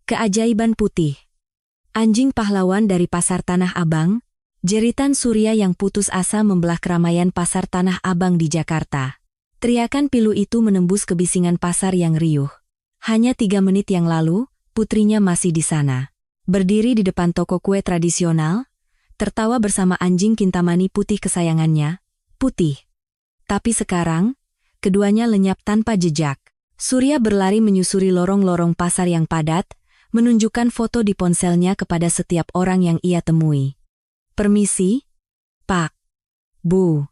Keajaiban putih. Anjing pahlawan dari Pasar Tanah Abang, jeritan Surya yang putus asa membelah keramaian Pasar Tanah Abang di Jakarta. Teriakan pilu itu menembus kebisingan pasar yang riuh. Hanya 3 menit yang lalu, putrinya masih di sana. Berdiri di depan toko kue tradisional, tertawa bersama anjing Kintamani putih kesayangannya, Putih. Tapi sekarang, keduanya lenyap tanpa jejak. Surya berlari menyusuri lorong-lorong pasar yang padat, menunjukkan foto di ponselnya kepada setiap orang yang ia temui. "Permisi, Pak. Bu.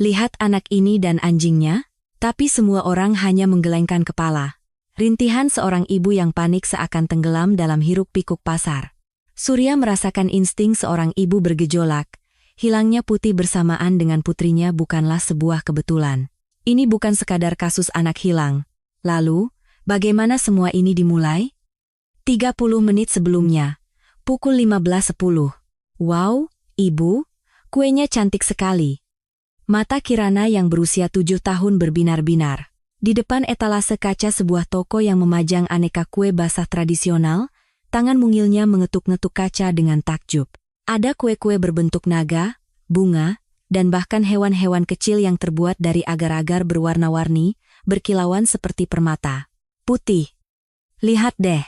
Lihat anak ini dan anjingnya?" Tapi semua orang hanya menggelengkan kepala. Rintihan seorang ibu yang panik seakan tenggelam dalam hiruk-pikuk pasar. Surya merasakan insting seorang ibu bergejolak. Hilangnya Putih bersamaan dengan putrinya bukanlah sebuah kebetulan. Ini bukan sekadar kasus anak hilang. Lalu, bagaimana semua ini dimulai? 30 menit sebelumnya, pukul 15.10. Wow, Ibu, kuenya cantik sekali. Mata Kirana yang berusia 7 tahun berbinar-binar. Di depan etalase kaca sebuah toko yang memajang aneka kue basah tradisional, tangan mungilnya mengetuk-ngetuk kaca dengan takjub. Ada kue-kue berbentuk naga, bunga, dan bahkan hewan-hewan kecil yang terbuat dari agar-agar berwarna-warni, berkilauan seperti permata. Putih. Lihat deh.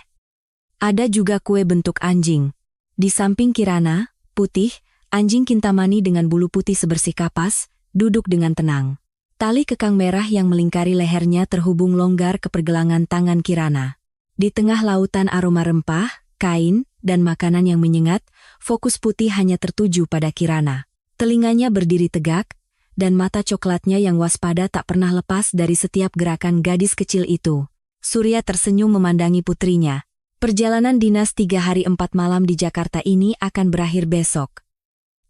Ada juga kue bentuk anjing. Di samping Kirana, Putih, anjing Kintamani dengan bulu putih sebersih kapas, duduk dengan tenang. Tali kekang merah yang melingkari lehernya terhubung longgar ke pergelangan tangan Kirana. Di tengah lautan aroma rempah, kain, dan makanan yang menyengat, fokus Putih hanya tertuju pada Kirana. Telinganya berdiri tegak, dan mata coklatnya yang waspada tak pernah lepas dari setiap gerakan gadis kecil itu. Surya tersenyum memandangi putrinya. Perjalanan dinas 3 hari 4 malam di Jakarta ini akan berakhir besok.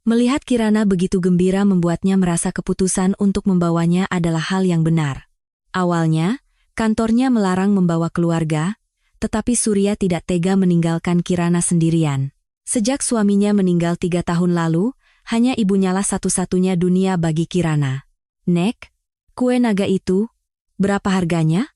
Melihat Kirana begitu gembira membuatnya merasa keputusan untuk membawanya adalah hal yang benar. Awalnya, kantornya melarang membawa keluarga, tetapi Surya tidak tega meninggalkan Kirana sendirian. Sejak suaminya meninggal 3 tahun lalu, hanya ibunyalah satu-satunya dunia bagi Kirana. "Nek, kue naga itu, berapa harganya?"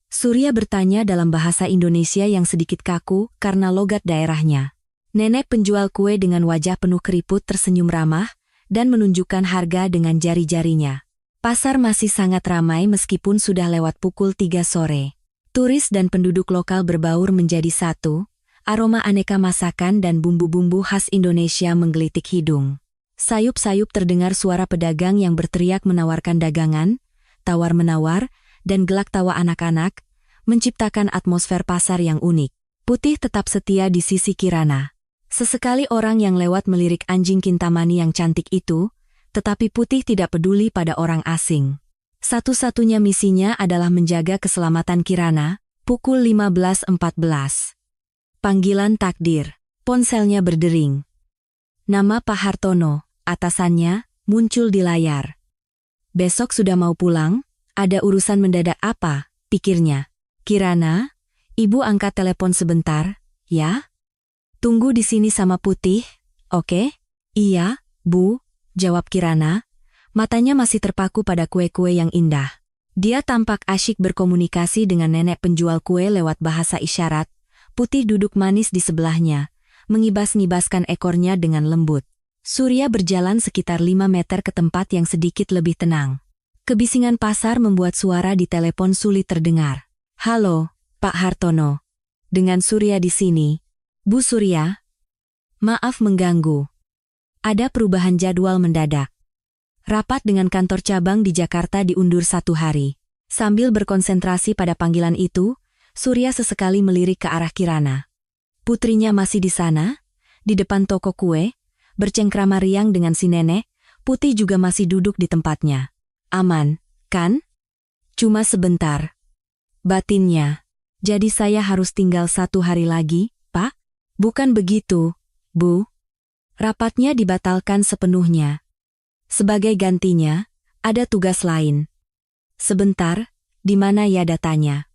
Surya bertanya dalam bahasa Indonesia yang sedikit kaku karena logat daerahnya. Nenek penjual kue dengan wajah penuh keriput tersenyum ramah dan menunjukkan harga dengan jari-jarinya. Pasar masih sangat ramai meskipun sudah lewat pukul 3 sore. Turis dan penduduk lokal berbaur menjadi satu, aroma aneka masakan dan bumbu-bumbu khas Indonesia menggelitik hidung. Sayup-sayup terdengar suara pedagang yang berteriak menawarkan dagangan, tawar-menawar, dan gelak tawa anak-anak, menciptakan atmosfer pasar yang unik. Putih tetap setia di sisi Kirana. Sesekali orang yang lewat melirik anjing Kintamani yang cantik itu, tetapi Putih tidak peduli pada orang asing. Satu-satunya misinya adalah menjaga keselamatan Kirana. Pukul 15.14. Panggilan takdir. Ponselnya berdering. Nama Pak Hartono, atasannya, muncul di layar. "Besok sudah mau pulang? Ada urusan mendadak apa?" pikirnya. "Kirana, Ibu angkat telepon sebentar, ya? Tunggu di sini sama Putih, oke?" "Iya, Bu," jawab Kirana. Matanya masih terpaku pada kue-kue yang indah. Dia tampak asyik berkomunikasi dengan nenek penjual kue lewat bahasa isyarat. Putih duduk manis di sebelahnya, mengibas-ngibaskan ekornya dengan lembut. Surya berjalan sekitar 5 meter ke tempat yang sedikit lebih tenang. Kebisingan pasar membuat suara di telepon sulit terdengar. "Halo, Pak Hartono. Dengan Surya di sini." "Bu Surya? Maaf mengganggu. Ada perubahan jadwal mendadak. Rapat dengan kantor cabang di Jakarta diundur 1 hari." Sambil berkonsentrasi pada panggilan itu, Surya sesekali melirik ke arah Kirana. Putrinya masih di sana, di depan toko kue, bercengkrama riang dengan si nenek. Putih juga masih duduk di tempatnya. "Aman, kan? Cuma sebentar," batinnya. "Jadi saya harus tinggal 1 hari lagi, Pak?" "Bukan begitu, Bu. Rapatnya dibatalkan sepenuhnya. Sebagai gantinya, ada tugas lain." "Sebentar, di mana ya datanya?"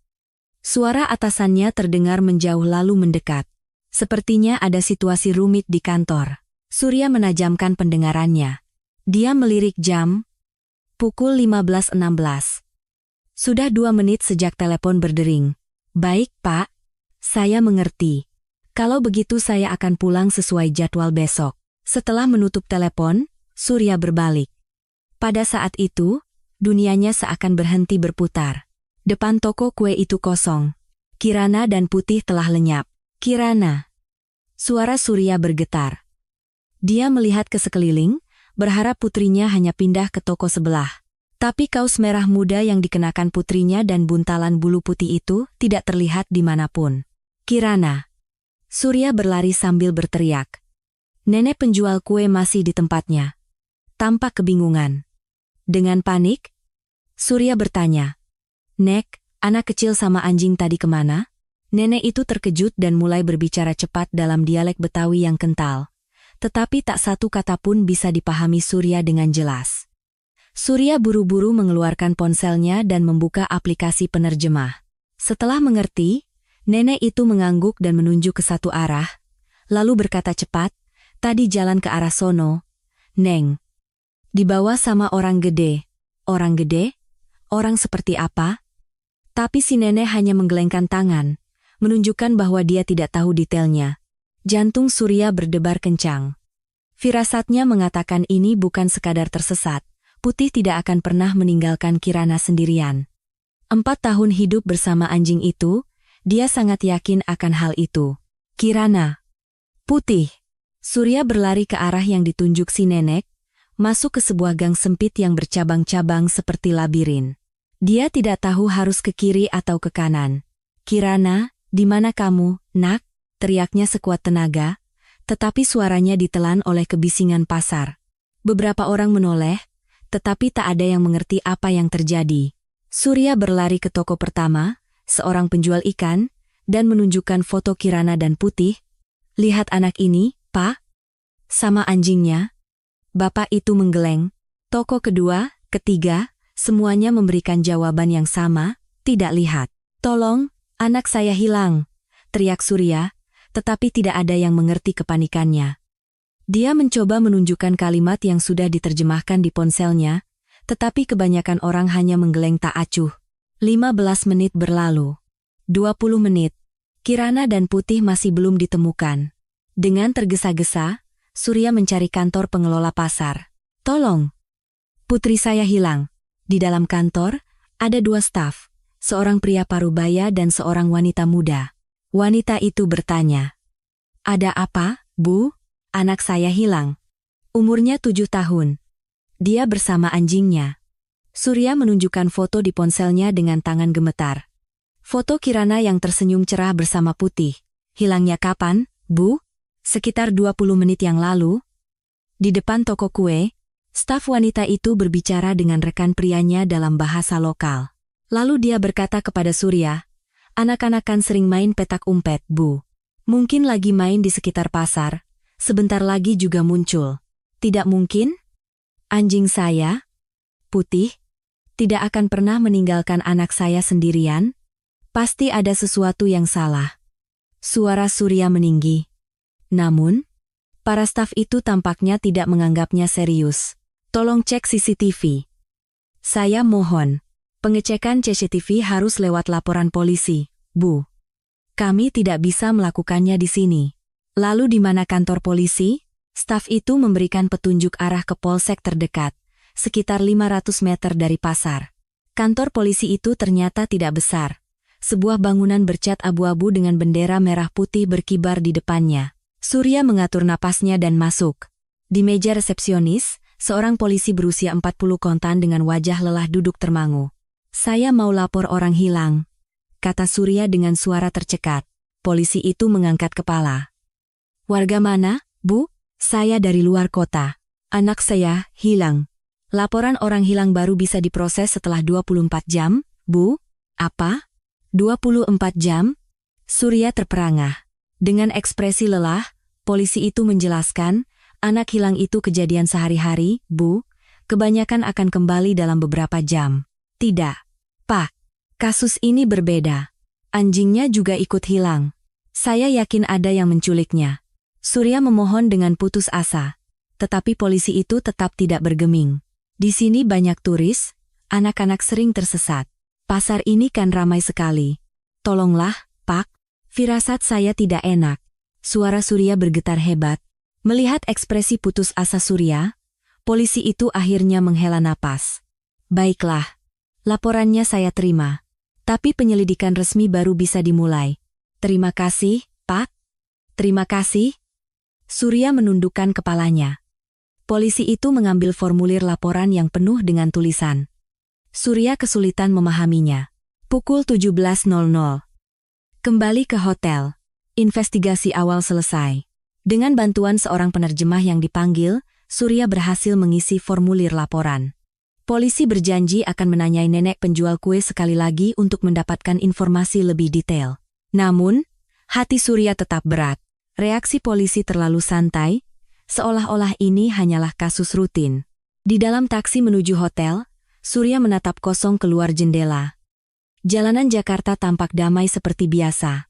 Suara atasannya terdengar menjauh lalu mendekat. Sepertinya ada situasi rumit di kantor. Surya menajamkan pendengarannya. Dia melirik jam. Pukul 15.16. Sudah 2 menit sejak telepon berdering. "Baik, Pak. Saya mengerti. Kalau begitu saya akan pulang sesuai jadwal besok. Setelah menutup telepon, Surya berbalik. Pada saat itu, dunianya seakan berhenti berputar. Depan toko kue itu kosong. Kirana dan Putih telah lenyap. Kirana. Suara Surya bergetar. Dia melihat ke sekeliling, berharap putrinya hanya pindah ke toko sebelah. Tapi kaos merah muda yang dikenakan putrinya dan buntalan bulu putih itu tidak terlihat dimanapun. Kirana. Surya berlari sambil berteriak. Nenek penjual kue masih di tempatnya. Tampak kebingungan. Dengan panik, Surya bertanya, "Nek, anak kecil sama anjing tadi kemana?" Nenek itu terkejut dan mulai berbicara cepat dalam dialek Betawi yang kental. Tetapi tak satu kata pun bisa dipahami Surya dengan jelas. Surya buru-buru mengeluarkan ponselnya dan membuka aplikasi penerjemah. Setelah mengerti, nenek itu mengangguk dan menunjuk ke satu arah, lalu berkata cepat, "Tadi jalan ke arah sono, Neng. Dibawa sama orang gede." "Orang gede? Orang seperti apa?" Tapi si nenek hanya menggelengkan tangan, menunjukkan bahwa dia tidak tahu detailnya. Jantung Surya berdebar kencang. Firasatnya mengatakan ini bukan sekadar tersesat. Putih tidak akan pernah meninggalkan Kirana sendirian. 4 tahun hidup bersama anjing itu, dia sangat yakin akan hal itu. Kirana. Putih. Surya berlari ke arah yang ditunjuk si nenek, masuk ke sebuah gang sempit yang bercabang-cabang seperti labirin. Dia tidak tahu harus ke kiri atau ke kanan. "Kirana, di mana kamu, Nak?" teriaknya sekuat tenaga, tetapi suaranya ditelan oleh kebisingan pasar. Beberapa orang menoleh, tetapi tak ada yang mengerti apa yang terjadi. Surya berlari ke toko pertama, seorang penjual ikan, dan menunjukkan foto Kirana dan Putih. "Lihat anak ini, Pak. Sama anjingnya." Bapak itu menggeleng. Toko kedua, ketiga, semuanya memberikan jawaban yang sama, "Tidak lihat." "Tolong, anak saya hilang," teriak Surya, tetapi tidak ada yang mengerti kepanikannya. Dia mencoba menunjukkan kalimat yang sudah diterjemahkan di ponselnya, tetapi kebanyakan orang hanya menggeleng tak acuh. 15 menit berlalu. 20 menit. Kirana dan Putih masih belum ditemukan. Dengan tergesa-gesa, Surya mencari kantor pengelola pasar. "Tolong. Putri saya hilang." Di dalam kantor, ada 2 staf, seorang pria parubaya dan seorang wanita muda. Wanita itu bertanya, "Ada apa, Bu?" "Anak saya hilang. Umurnya 7 tahun. Dia bersama anjingnya." Surya menunjukkan foto di ponselnya dengan tangan gemetar. Foto Kirana yang tersenyum cerah bersama Putih. "Hilangnya kapan, Bu?" "Sekitar 20 menit yang lalu." Di depan toko kue, staf wanita itu berbicara dengan rekan prianya dalam bahasa lokal. Lalu dia berkata kepada Surya, "Anak-anak kan sering main petak umpet, Bu. Mungkin lagi main di sekitar pasar, sebentar lagi juga muncul." "Tidak mungkin. Anjing saya, Putih, tidak akan pernah meninggalkan anak saya sendirian. Pasti ada sesuatu yang salah." Suara Surya meninggi. Namun, para staf itu tampaknya tidak menganggapnya serius. "Tolong cek CCTV." "Saya mohon. Pengecekan CCTV harus lewat laporan polisi, Bu. Kami tidak bisa melakukannya di sini." "Lalu di mana kantor polisi?" Staf itu memberikan petunjuk arah ke polsek terdekat, sekitar 500 meter dari pasar. Kantor polisi itu ternyata tidak besar. Sebuah bangunan bercat abu-abu dengan bendera merah putih berkibar di depannya. Surya mengatur napasnya dan masuk. Di meja resepsionis, seorang polisi berusia 40 kontan dengan wajah lelah duduk termangu. "Saya mau lapor orang hilang," kata Surya dengan suara tercekat. Polisi itu mengangkat kepala. "Warga mana, Bu?" "Saya dari luar kota. Anak saya hilang." "Laporan orang hilang baru bisa diproses setelah 24 jam, Bu." "Apa? 24 jam?" Surya terperangah. Dengan ekspresi lelah, polisi itu menjelaskan, "Anak hilang itu kejadian sehari-hari, Bu. Kebanyakan akan kembali dalam beberapa jam." "Tidak, Pak. Kasus ini berbeda. Anjingnya juga ikut hilang. Saya yakin ada yang menculiknya." Surya memohon dengan putus asa. Tetapi polisi itu tetap tidak bergeming. "Di sini banyak turis, anak-anak sering tersesat. Pasar ini kan ramai sekali. Tolonglah, Pak." Firasat saya tidak enak. Suara Surya bergetar hebat. Melihat ekspresi putus asa Surya, polisi itu akhirnya menghela napas. Baiklah, laporannya saya terima. Tapi penyelidikan resmi baru bisa dimulai. Terima kasih, Pak. Terima kasih. Surya menundukkan kepalanya. Polisi itu mengambil formulir laporan yang penuh dengan tulisan. Surya kesulitan memahaminya. Pukul 17.00. Kembali ke hotel. Investigasi awal selesai. Dengan bantuan seorang penerjemah yang dipanggil, Surya berhasil mengisi formulir laporan. Polisi berjanji akan menanyai nenek penjual kue sekali lagi untuk mendapatkan informasi lebih detail. Namun, hati Surya tetap berat. Reaksi polisi terlalu santai, seolah-olah ini hanyalah kasus rutin. Di dalam taksi menuju hotel, Surya menatap kosong keluar jendela. Jalanan Jakarta tampak damai seperti biasa.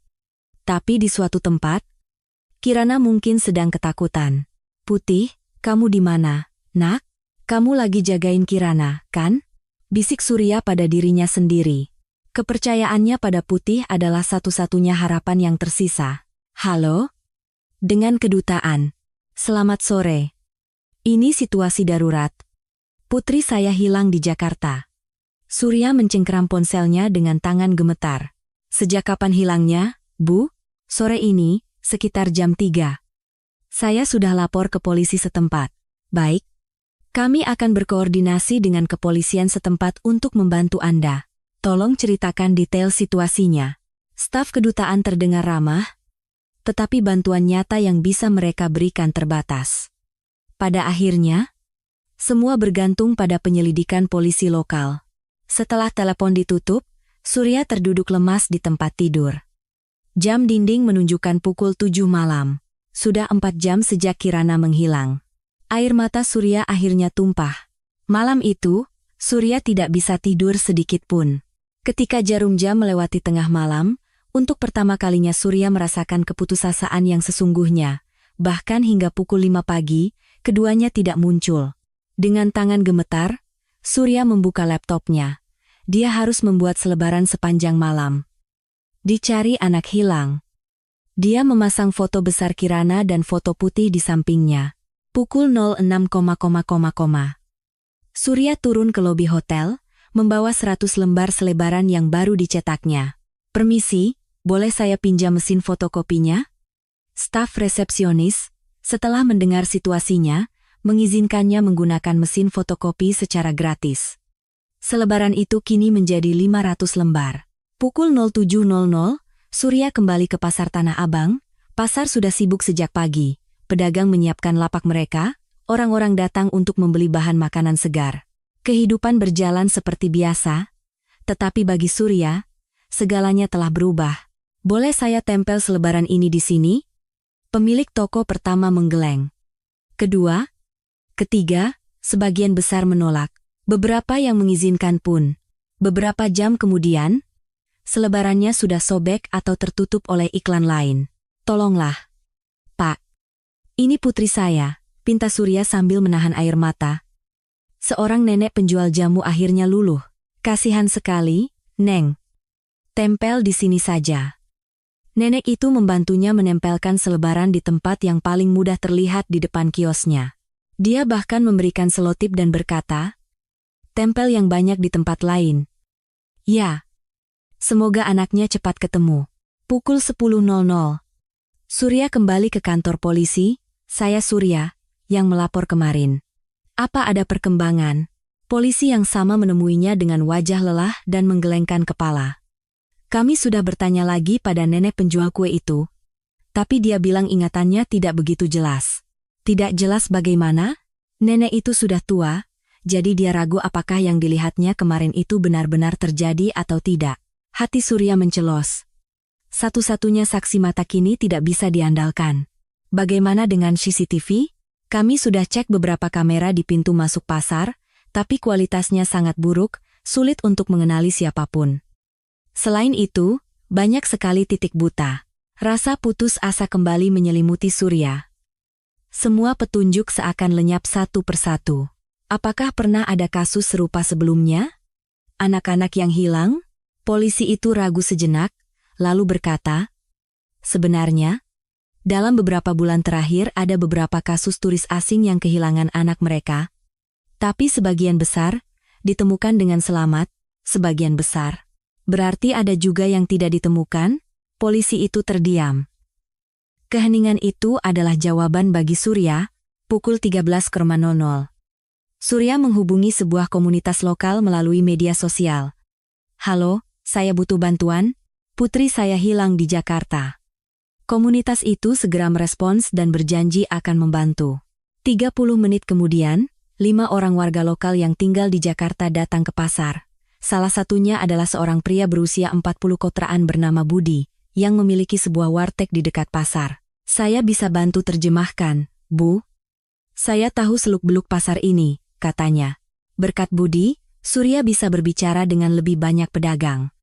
Tapi di suatu tempat, Kirana mungkin sedang ketakutan. Putih, kamu di mana, nak? Kamu lagi jagain Kirana, kan? Bisik Surya pada dirinya sendiri. Kepercayaannya pada Putih adalah satu-satunya harapan yang tersisa. Halo? Dengan kedutaan. Selamat sore. Ini situasi darurat. Putri saya hilang di Jakarta. Surya mencengkeram ponselnya dengan tangan gemetar. Sejak kapan hilangnya, Bu? Sore ini, sekitar jam 3. Saya sudah lapor ke polisi setempat. Baik. Kami akan berkoordinasi dengan kepolisian setempat untuk membantu Anda. Tolong ceritakan detail situasinya. Staf kedutaan terdengar ramah, tetapi bantuan nyata yang bisa mereka berikan terbatas. Pada akhirnya, semua bergantung pada penyelidikan polisi lokal. Setelah telepon ditutup, Surya terduduk lemas di tempat tidur. Jam dinding menunjukkan pukul 7 malam. Sudah 4 jam sejak Kirana menghilang. Air mata Surya akhirnya tumpah. Malam itu, Surya tidak bisa tidur sedikit pun. Ketika jarum jam melewati tengah malam, untuk pertama kalinya Surya merasakan keputusasaan yang sesungguhnya. Bahkan hingga pukul 5 pagi, keduanya tidak muncul. Dengan tangan gemetar, Surya membuka laptopnya. Dia harus membuat selebaran sepanjang malam. Dicari anak hilang. Dia memasang foto besar Kirana dan foto Putih di sampingnya. Pukul 06, Surya turun ke lobi hotel, membawa 100 lembar selebaran yang baru dicetaknya. Permisi, boleh saya pinjam mesin fotokopinya? Staf resepsionis, setelah mendengar situasinya, mengizinkannya menggunakan mesin fotokopi secara gratis. Selebaran itu kini menjadi 500 lembar. Pukul 07.00, Surya kembali ke Pasar Tanah Abang. Pasar sudah sibuk sejak pagi. Pedagang menyiapkan lapak mereka, orang-orang datang untuk membeli bahan makanan segar. Kehidupan berjalan seperti biasa, tetapi bagi Surya, segalanya telah berubah. Boleh saya tempel selebaran ini di sini? Pemilik toko pertama menggeleng. Kedua, ketiga, sebagian besar menolak. Beberapa yang mengizinkan pun. Beberapa jam kemudian, selebarannya sudah sobek atau tertutup oleh iklan lain. Tolonglah. Pak. Ini putri saya, pinta Surya sambil menahan air mata. Seorang nenek penjual jamu akhirnya luluh. Kasihan sekali, Neng. Tempel di sini saja. Nenek itu membantunya menempelkan selebaran di tempat yang paling mudah terlihat di depan kiosnya. Dia bahkan memberikan selotip dan berkata, tempel yang banyak di tempat lain. Ya. Semoga anaknya cepat ketemu. Pukul 10.00. Surya kembali ke kantor polisi. Saya Surya, yang melapor kemarin. Apa ada perkembangan? Polisi yang sama menemuinya dengan wajah lelah dan menggelengkan kepala. Kami sudah bertanya lagi pada nenek penjual kue itu. Tapi dia bilang ingatannya tidak begitu jelas. Tidak jelas bagaimana? Nenek itu sudah tua. Jadi dia ragu apakah yang dilihatnya kemarin itu benar-benar terjadi atau tidak. Hati Surya mencelos. Satu-satunya saksi mata kini tidak bisa diandalkan. Bagaimana dengan CCTV? Kami sudah cek beberapa kamera di pintu masuk pasar, tapi kualitasnya sangat buruk, sulit untuk mengenali siapapun. Selain itu, banyak sekali titik buta. Rasa putus asa kembali menyelimuti Surya. Semua petunjuk seakan lenyap satu persatu. Apakah pernah ada kasus serupa sebelumnya? Anak-anak yang hilang? Polisi itu ragu sejenak, lalu berkata, Sebenarnya, dalam beberapa bulan terakhir ada beberapa kasus turis asing yang kehilangan anak mereka, tapi sebagian besar ditemukan dengan selamat, sebagian besar. Berarti ada juga yang tidak ditemukan, polisi itu terdiam. Keheningan itu adalah jawaban bagi Surya, pukul 13.00. Surya menghubungi sebuah komunitas lokal melalui media sosial. Halo, saya butuh bantuan, putri saya hilang di Jakarta. Komunitas itu segera merespons dan berjanji akan membantu. 30 menit kemudian, 5 orang warga lokal yang tinggal di Jakarta datang ke pasar. Salah satunya adalah seorang pria berusia 40 kotraan bernama Budi, yang memiliki sebuah warteg di dekat pasar. Saya bisa bantu terjemahkan, Bu. Saya tahu seluk-beluk pasar ini, katanya. Berkat Budi, Surya bisa berbicara dengan lebih banyak pedagang.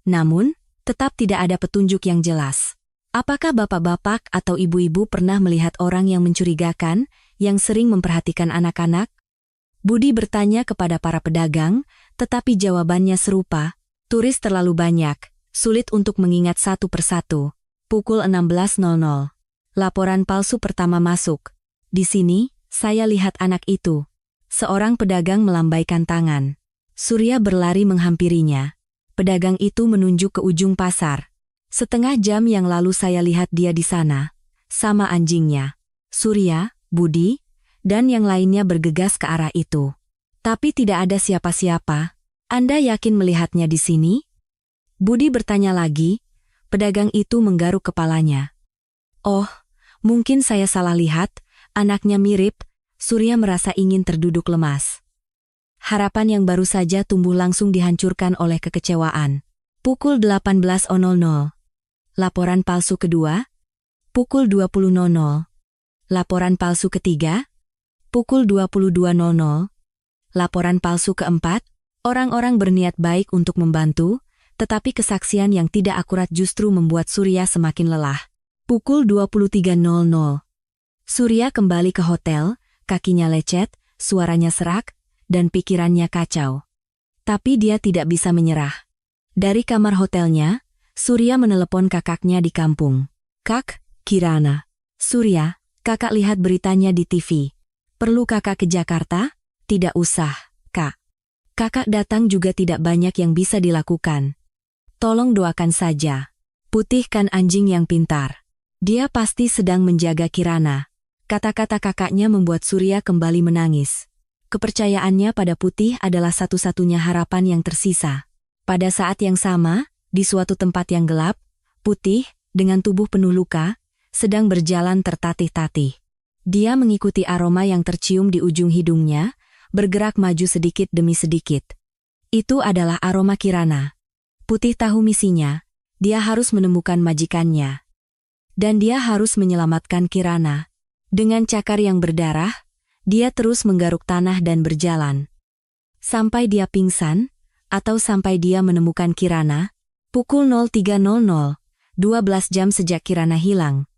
Namun, tetap tidak ada petunjuk yang jelas. Apakah bapak-bapak atau ibu-ibu pernah melihat orang yang mencurigakan, yang sering memperhatikan anak-anak? Budi bertanya kepada para pedagang, tetapi jawabannya serupa. Turis terlalu banyak, sulit untuk mengingat satu persatu. Pukul 16.00. Laporan palsu pertama masuk. Di sini, saya lihat anak itu. Seorang pedagang melambaikan tangan. Surya berlari menghampirinya. Pedagang itu menunjuk ke ujung pasar. Setengah jam yang lalu saya lihat dia di sana. Sama anjingnya. Surya, Budi, dan yang lainnya bergegas ke arah itu. Tapi tidak ada siapa-siapa. Anda yakin melihatnya di sini? Budi bertanya lagi. Pedagang itu menggaruk kepalanya. Oh, mungkin saya salah lihat. Anaknya mirip. Surya merasa ingin terduduk lemas. Harapan yang baru saja tumbuh langsung dihancurkan oleh kekecewaan. Pukul 18.00. Laporan palsu kedua. Pukul 20.00. Laporan palsu ketiga. Pukul 22.00. Laporan palsu keempat. Orang-orang berniat baik untuk membantu, tetapi kesaksian yang tidak akurat justru membuat Surya semakin lelah. Pukul 23.00. Surya kembali ke hotel, kakinya lecet, suaranya serak, dan pikirannya kacau. Tapi dia tidak bisa menyerah. Dari kamar hotelnya, Surya menelepon kakaknya di kampung. Kak, Kirana. Surya, kakak lihat beritanya di TV. Perlu kakak ke Jakarta? Tidak usah, Kak. Kakak datang juga tidak banyak yang bisa dilakukan. Tolong doakan saja. Putihkan anjing yang pintar. Dia pasti sedang menjaga Kirana. Kata-kata kakaknya membuat Surya kembali menangis. Kepercayaannya pada Putih adalah satu-satunya harapan yang tersisa. Pada saat yang sama, di suatu tempat yang gelap, Putih, dengan tubuh penuh luka, sedang berjalan tertatih-tatih. Dia mengikuti aroma yang tercium di ujung hidungnya, bergerak maju sedikit demi sedikit. Itu adalah aroma Kirana. Putih tahu misinya, dia harus menemukan majikannya. Dan dia harus menyelamatkan Kirana. Dengan cakar yang berdarah, dia terus menggaruk tanah dan berjalan. Sampai dia pingsan, atau sampai dia menemukan Kirana. Pukul 03.00, 12 jam sejak Kirana hilang.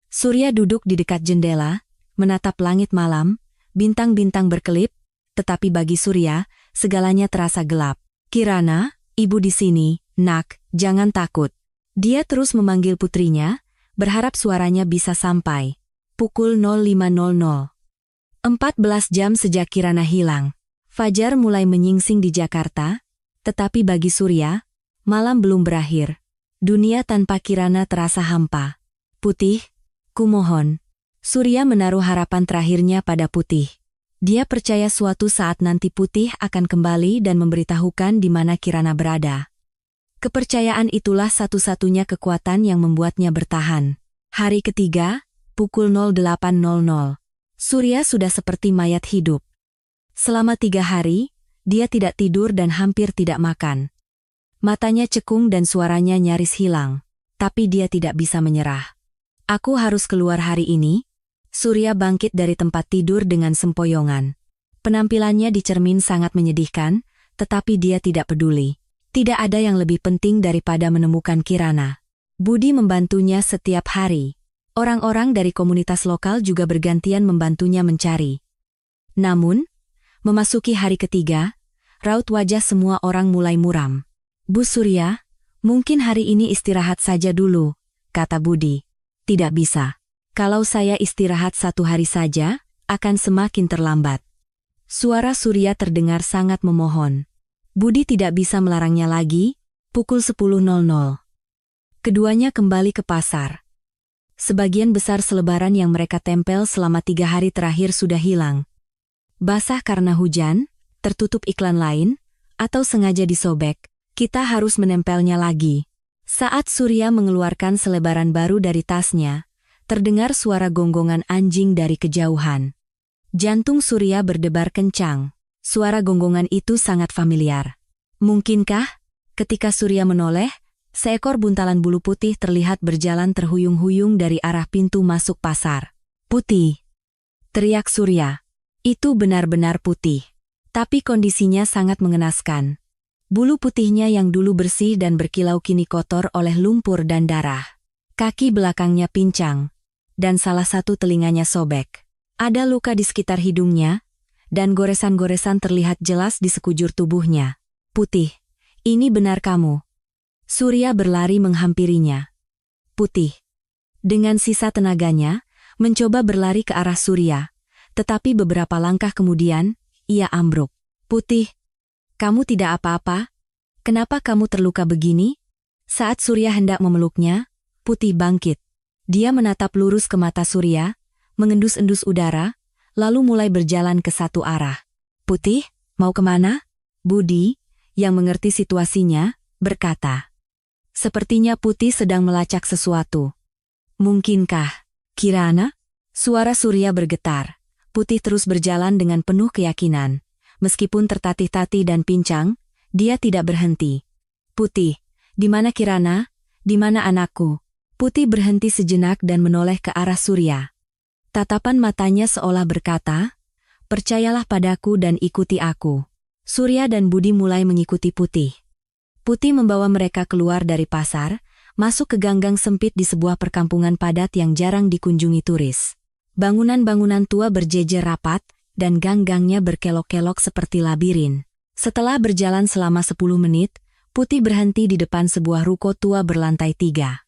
Surya duduk di dekat jendela, menatap langit malam, bintang-bintang berkelip, tetapi bagi Surya, segalanya terasa gelap. Kirana, ibu di sini, nak, jangan takut. Dia terus memanggil putrinya, berharap suaranya bisa sampai. Pukul 05.00. 14 jam sejak Kirana hilang. Fajar mulai menyingsing di Jakarta, tetapi bagi Surya, malam belum berakhir. Dunia tanpa Kirana terasa hampa. Putih, kumohon. Surya menaruh harapan terakhirnya pada Putih. Dia percaya suatu saat nanti Putih akan kembali dan memberitahukan di mana Kirana berada. Kepercayaan itulah satu-satunya kekuatan yang membuatnya bertahan. Hari ketiga, pukul 08.00. Surya sudah seperti mayat hidup. Selama 3 hari, dia tidak tidur dan hampir tidak makan. Matanya cekung dan suaranya nyaris hilang. Tapi dia tidak bisa menyerah. Aku harus keluar hari ini. Surya bangkit dari tempat tidur dengan sempoyongan. Penampilannya di cermin sangat menyedihkan, tetapi dia tidak peduli. Tidak ada yang lebih penting daripada menemukan Kirana. Budi membantunya setiap hari. Orang-orang dari komunitas lokal juga bergantian membantunya mencari. Namun, memasuki hari ketiga, raut wajah semua orang mulai muram. Bu Surya, mungkin hari ini istirahat saja dulu, kata Budi. Tidak bisa. Kalau saya istirahat 1 hari saja, akan semakin terlambat. Suara Surya terdengar sangat memohon. Budi tidak bisa melarangnya lagi. Pukul 10.00. Keduanya kembali ke pasar. Sebagian besar selebaran yang mereka tempel selama 3 hari terakhir sudah hilang. Basah karena hujan, tertutup iklan lain, atau sengaja disobek. Kita harus menempelnya lagi. Saat Surya mengeluarkan selebaran baru dari tasnya, terdengar suara gonggongan anjing dari kejauhan. Jantung Surya berdebar kencang. Suara gonggongan itu sangat familiar. Mungkinkah, ketika Surya menoleh, seekor buntalan bulu putih terlihat berjalan terhuyung-huyung dari arah pintu masuk pasar. Putih! Teriak Surya. Itu benar-benar putih. Tapi kondisinya sangat mengenaskan. Bulu putihnya yang dulu bersih dan berkilau kini kotor oleh lumpur dan darah. Kaki belakangnya pincang, dan salah satu telinganya sobek. Ada luka di sekitar hidungnya, dan goresan-goresan terlihat jelas di sekujur tubuhnya. Putih, ini benar kamu. Surya berlari menghampirinya. Putih. Dengan sisa tenaganya, mencoba berlari ke arah Surya. Tetapi beberapa langkah kemudian, ia ambruk. Putih. Kamu tidak apa-apa? Kenapa kamu terluka begini? Saat Surya hendak memeluknya, Putih bangkit. Dia menatap lurus ke mata Surya, mengendus-endus udara, lalu mulai berjalan ke satu arah. Putih, mau kemana? Budi, yang mengerti situasinya, berkata. Sepertinya Putih sedang melacak sesuatu. Mungkinkah? Kirana? Suara Surya bergetar. Putih terus berjalan dengan penuh keyakinan. Meskipun tertatih-tatih dan pincang, dia tidak berhenti. Putih, di mana Kirana? Di mana anakku? Putih berhenti sejenak dan menoleh ke arah Surya. Tatapan matanya seolah berkata, percayalah padaku dan ikuti aku. Surya dan Budi mulai mengikuti Putih. Putih membawa mereka keluar dari pasar, masuk ke ganggang sempit di sebuah perkampungan padat yang jarang dikunjungi turis. Bangunan-bangunan tua berjejer rapat, dan gang-gangnya berkelok-kelok seperti labirin. Setelah berjalan selama 10 menit, Putih berhenti di depan sebuah ruko tua berlantai 3.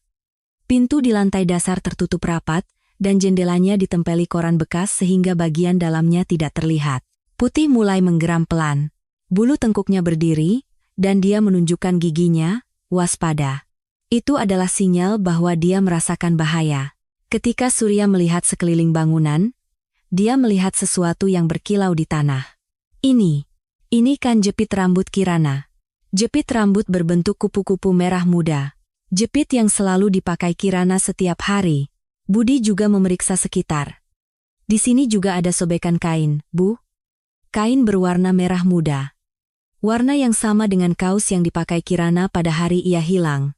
Pintu di lantai dasar tertutup rapat, dan jendelanya ditempeli koran bekas sehingga bagian dalamnya tidak terlihat. Putih mulai menggeram pelan. Bulu tengkuknya berdiri, dan dia menunjukkan giginya, waspada. Itu adalah sinyal bahwa dia merasakan bahaya. Ketika Surya melihat sekeliling bangunan, dia melihat sesuatu yang berkilau di tanah. Ini kan jepit rambut Kirana. Jepit rambut berbentuk kupu-kupu merah muda. Jepit yang selalu dipakai Kirana setiap hari. Budi juga memeriksa sekitar. Di sini juga ada sobekan kain, Bu. Kain berwarna merah muda. Warna yang sama dengan kaos yang dipakai Kirana pada hari ia hilang.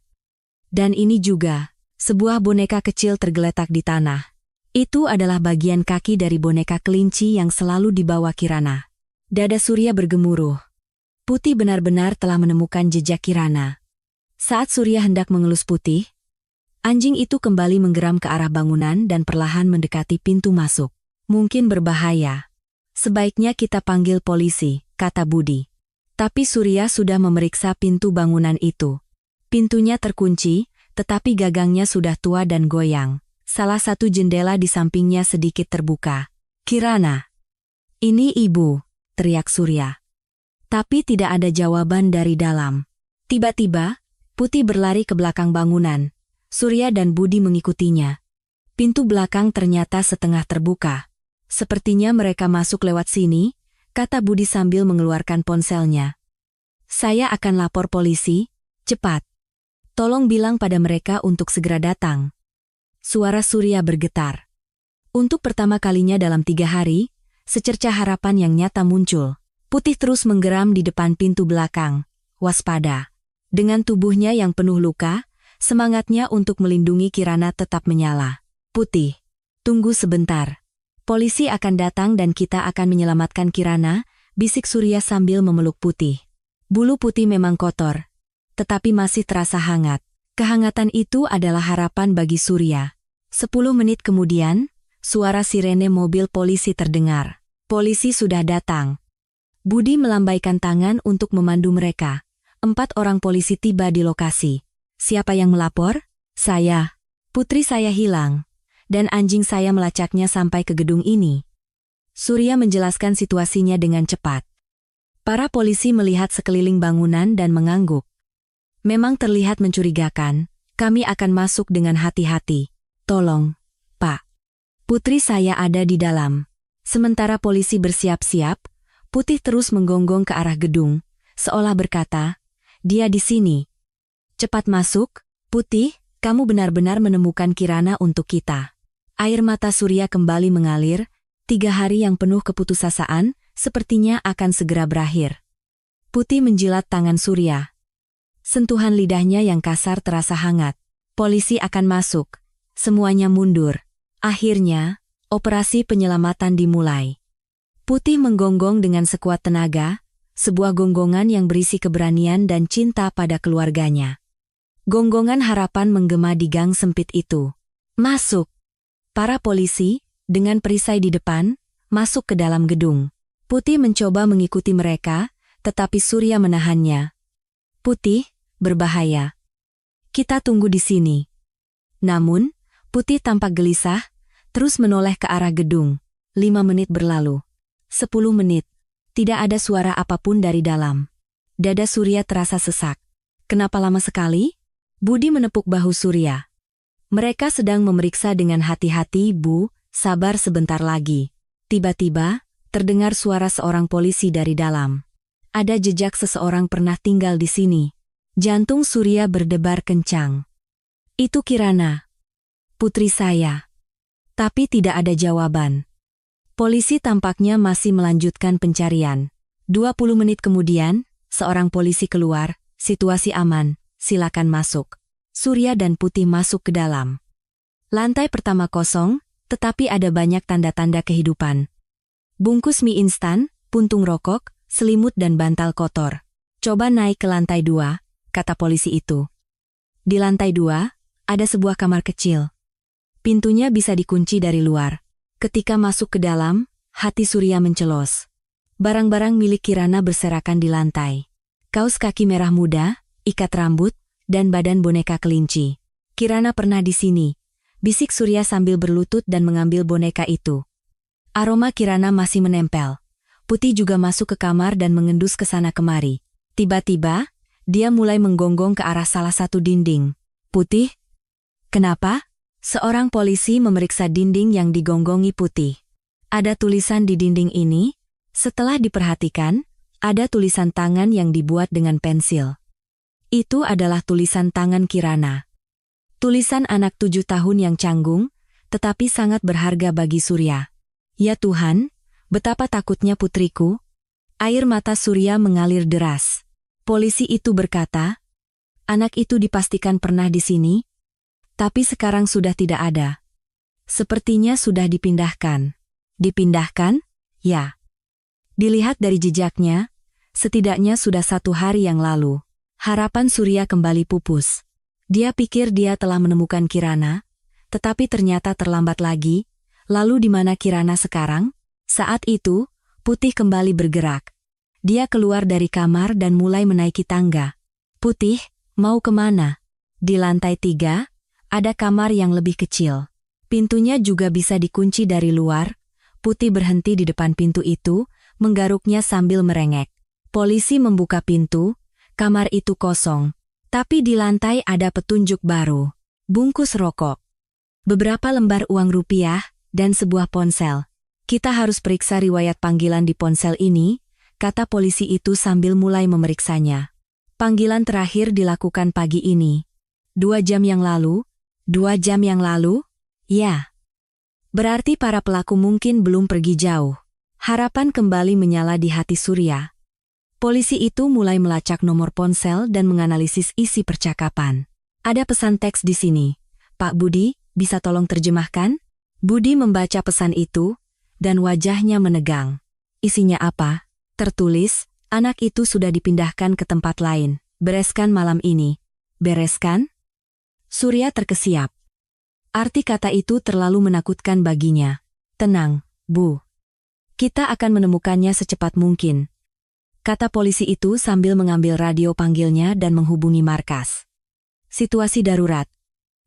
Dan ini juga, sebuah boneka kecil tergeletak di tanah. Itu adalah bagian kaki dari boneka kelinci yang selalu dibawa Kirana. Dada Surya bergemuruh. Putih benar-benar telah menemukan jejak Kirana. Saat Surya hendak mengelus Putih, anjing itu kembali menggeram ke arah bangunan dan perlahan mendekati pintu masuk. Mungkin berbahaya. Sebaiknya kita panggil polisi, kata Budi. Tapi Surya sudah memeriksa pintu bangunan itu. Pintunya terkunci, tetapi gagangnya sudah tua dan goyang. Salah satu jendela di sampingnya sedikit terbuka. Kirana. Ini ibu, teriak Surya. Tapi tidak ada jawaban dari dalam. Tiba-tiba, Putih berlari ke belakang bangunan. Surya dan Budi mengikutinya. Pintu belakang ternyata setengah terbuka. Sepertinya mereka masuk lewat sini, kata Budi sambil mengeluarkan ponselnya. Saya akan lapor polisi, cepat. Tolong bilang pada mereka untuk segera datang. Suara Surya bergetar. Untuk pertama kalinya dalam 3 hari, secercah harapan yang nyata muncul. Putih terus menggeram di depan pintu belakang, waspada. Dengan tubuhnya yang penuh luka, semangatnya untuk melindungi Kirana tetap menyala. Putih, tunggu sebentar. Polisi akan datang dan kita akan menyelamatkan Kirana, bisik Surya sambil memeluk Putih. Bulu Putih memang kotor, tetapi masih terasa hangat. Kehangatan itu adalah harapan bagi Surya. 10 menit kemudian, suara sirene mobil polisi terdengar. Polisi sudah datang. Budi melambaikan tangan untuk memandu mereka. 4 orang polisi tiba di lokasi. Siapa yang melapor? Saya. Putri saya hilang, dan anjing saya melacaknya sampai ke gedung ini. Surya menjelaskan situasinya dengan cepat. Para polisi melihat sekeliling bangunan dan mengangguk. Memang terlihat mencurigakan, kami akan masuk dengan hati-hati. Tolong, Pak. Putri saya ada di dalam. Sementara polisi bersiap-siap, Putih terus menggonggong ke arah gedung, seolah berkata, dia di sini. Cepat masuk, Putih, kamu benar-benar menemukan Kirana untuk kita. Air mata Surya kembali mengalir, 3 hari yang penuh keputusasaan, sepertinya akan segera berakhir. Putih menjilat tangan Surya. Sentuhan lidahnya yang kasar terasa hangat. Polisi akan masuk. Semuanya mundur. Akhirnya, operasi penyelamatan dimulai. Putih menggonggong dengan sekuat tenaga, sebuah gonggongan yang berisi keberanian dan cinta pada keluarganya. Gonggongan harapan menggema di gang sempit itu. Masuk! Para polisi, dengan perisai di depan, masuk ke dalam gedung. Putih mencoba mengikuti mereka, tetapi Surya menahannya. Putih, berbahaya. Kita tunggu di sini. Namun, Putih tampak gelisah, terus menoleh ke arah gedung. 5 menit berlalu. 10 menit. Tidak ada suara apapun dari dalam. Dada Surya terasa sesak. Kenapa lama sekali? Budi menepuk bahu Surya. Mereka sedang memeriksa dengan hati-hati, Bu, sabar sebentar lagi. Tiba-tiba, terdengar suara seorang polisi dari dalam. Ada jejak seseorang pernah tinggal di sini. Jantung Surya berdebar kencang. Itu Kirana. Putri saya. Tapi tidak ada jawaban. Polisi tampaknya masih melanjutkan pencarian. 20 menit kemudian, seorang polisi keluar, situasi aman, silakan masuk. Surya dan Putih masuk ke dalam. Lantai pertama kosong, tetapi ada banyak tanda-tanda kehidupan. Bungkus mie instan, puntung rokok, selimut dan bantal kotor. Coba naik ke lantai 2, kata polisi itu. Di lantai 2, ada sebuah kamar kecil. Pintunya bisa dikunci dari luar. Ketika masuk ke dalam, hati Surya mencelos. Barang-barang milik Kirana berserakan di lantai. Kaos kaki merah muda, ikat rambut, dan badan boneka kelinci. Kirana pernah di sini, bisik Surya sambil berlutut dan mengambil boneka itu. Aroma Kirana masih menempel. Putih juga masuk ke kamar dan mengendus ke sana kemari. Tiba-tiba, dia mulai menggonggong ke arah salah satu dinding. Putih? Kenapa? Seorang polisi memeriksa dinding yang digonggongi Putih. Ada tulisan di dinding ini. Setelah diperhatikan, ada tulisan tangan yang dibuat dengan pensil. Itu adalah tulisan tangan Kirana. Tulisan anak 7 tahun yang canggung, tetapi sangat berharga bagi Surya. Ya Tuhan, betapa takutnya putriku. Air mata Surya mengalir deras. Polisi itu berkata, anak itu dipastikan pernah di sini, tapi sekarang sudah tidak ada. Sepertinya sudah dipindahkan. Dipindahkan? Ya. Dilihat dari jejaknya, setidaknya sudah 1 hari yang lalu. Harapan Surya kembali pupus. Dia pikir dia telah menemukan Kirana, tetapi ternyata terlambat lagi. Lalu di mana Kirana sekarang? Saat itu, Putih kembali bergerak. Dia keluar dari kamar dan mulai menaiki tangga. Putih, mau kemana? Di lantai 3, ada kamar yang lebih kecil. Pintunya juga bisa dikunci dari luar. Putih berhenti di depan pintu itu, menggaruknya sambil merengek. Polisi membuka pintu, kamar itu kosong. Tapi di lantai ada petunjuk baru. Bungkus rokok. Beberapa lembar uang rupiah, dan sebuah ponsel. Kita harus periksa riwayat panggilan di ponsel ini, kata polisi itu sambil mulai memeriksanya. Panggilan terakhir dilakukan pagi ini. 2 jam yang lalu? 2 jam yang lalu? Ya. Berarti para pelaku mungkin belum pergi jauh. Harapan kembali menyala di hati Surya. Polisi itu mulai melacak nomor ponsel dan menganalisis isi percakapan. Ada pesan teks di sini. Pak Budi, bisa tolong terjemahkan? Budi membaca pesan itu, dan wajahnya menegang. Isinya apa? Tertulis, anak itu sudah dipindahkan ke tempat lain. Bereskan malam ini. Bereskan? Surya terkesiap. Arti kata itu terlalu menakutkan baginya. Tenang, Bu. Kita akan menemukannya secepat mungkin, kata polisi itu sambil mengambil radio panggilnya dan menghubungi markas. Situasi darurat.